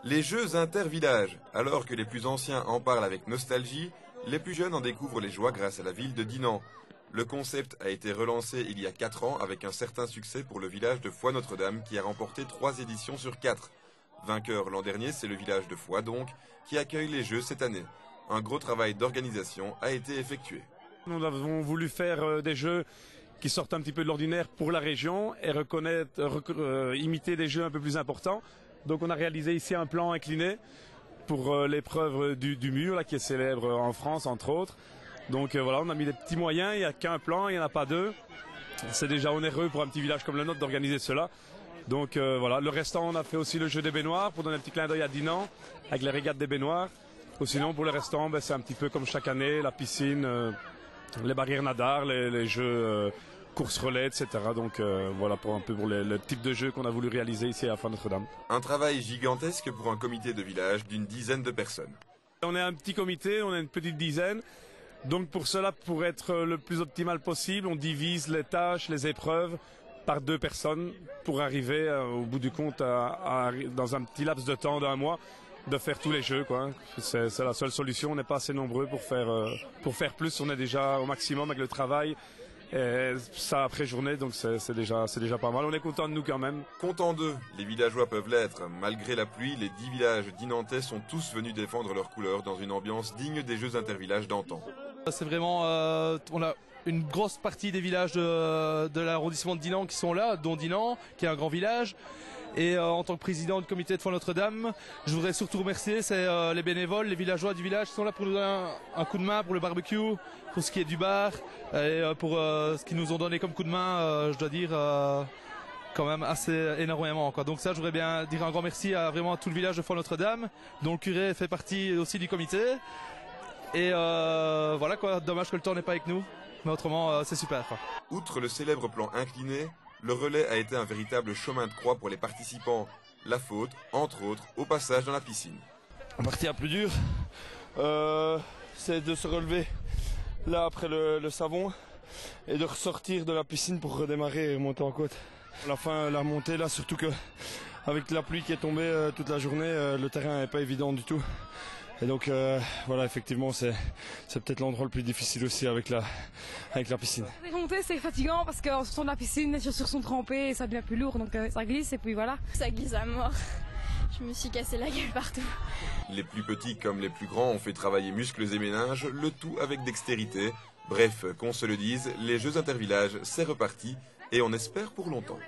Les jeux intervillages. Alors que les plus anciens en parlent avec nostalgie, les plus jeunes en découvrent les joies grâce à la ville de Dinan. Le concept a été relancé il y a 4 ans avec un certain succès pour le village de Foix-Notre-Dame qui a remporté 3 éditions sur 4. Vainqueur l'an dernier, c'est le village de Foix donc, qui accueille les jeux cette année. Un gros travail d'organisation a été effectué. Nous avons voulu faire des jeux qui sortent un petit peu de l'ordinaire pour la région et imiter des jeux un peu plus importants. Donc on a réalisé ici un plan incliné pour l'épreuve du mur, là, qui est célèbre en France entre autres. Donc voilà, on a mis des petits moyens, il n'y a qu'un plan, il n'y en a pas deux. C'est déjà onéreux pour un petit village comme le nôtre d'organiser cela. Donc voilà, le restant on a fait aussi le jeu des baignoires pour donner un petit clin d'œil à Dinan avec les régates des baignoires. Ou sinon pour le restant, c'est un petit peu comme chaque année, la piscine, les barrières nadar, les jeux course-relais, etc. Donc voilà pour un peu pour le type de jeu qu'on a voulu réaliser ici à Foix-Notre-Dame. Un travail gigantesque pour un comité de village d'une dizaine de personnes. On est un petit comité, on est une petite dizaine. Donc pour cela, pour être le plus optimal possible, on divise les tâches, les épreuves par 2 personnes pour arriver au bout du compte dans un petit laps de temps d'1 mois de faire tous les jeux, quoi. C'est la seule solution, on n'est pas assez nombreux pour faire plus, on est déjà au maximum avec le travail. Et ça après journée, donc c'est déjà pas mal. On est content de nous quand même. Content d'eux, les villageois peuvent l'être. Malgré la pluie, les 10 villages dinantais sont tous venus défendre leurs couleurs dans une ambiance digne des jeux intervillages d'antan. C'est vraiment, on a une grosse partie des villages de l'arrondissement de Dinan qui sont là, dont Dinan, qui est un grand village. Et en tant que président du comité de Foix-Notre-Dame, je voudrais surtout remercier les bénévoles, les villageois du village qui sont là pour nous donner un coup de main pour le barbecue, pour ce qui est du bar, et pour ce qu'ils nous ont donné comme coup de main, je dois dire, quand même assez énormément, quoi. Donc ça, je voudrais bien dire un grand merci à vraiment tout le village de Foix-Notre-Dame, dont le curé fait partie aussi du comité. Et voilà quoi, dommage que le temps n'est pas avec nous, mais autrement c'est super, quoi. Outre le célèbre plan incliné, le relais a été un véritable chemin de croix pour les participants. La faute, entre autres, au passage dans la piscine. La partie la plus dure, c'est de se relever là après le savon et de ressortir de la piscine pour redémarrer et remonter en côte. À la fin, la remontée là, surtout que avec la pluie qui est tombée toute la journée, le terrain n'est pas évident du tout. Et donc voilà, effectivement, c'est peut-être l'endroit le plus difficile aussi avec la piscine. Remonter, c'est fatigant parce qu'en sortant de la piscine, les chaussures sont trempées et ça devient plus lourd, donc ça glisse et puis voilà. Ça glisse à mort. Je me suis cassé la gueule partout. Les plus petits comme les plus grands ont fait travailler muscles et méninges, le tout avec dextérité. Bref, qu'on se le dise, les jeux intervillages, c'est reparti et on espère pour longtemps.